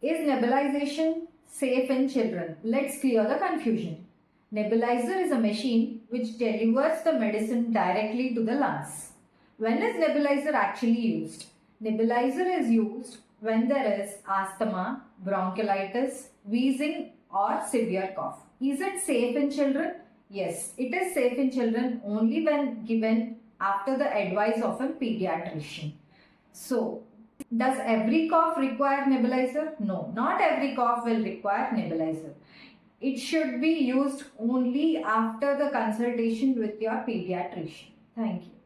Is nebulization safe in children? Let's clear the confusion. Nebulizer is a machine which delivers the medicine directly to the lungs. When is nebulizer actually used? Nebulizer is used when there is asthma, bronchiolitis, wheezing or severe cough. Is it safe in children? Yes, it is safe in children only when given after the advice of a pediatrician. So, does every cough require nebulizer? No, not every cough will require nebulizer. It should be used only after the consultation with your pediatrician. Thank you.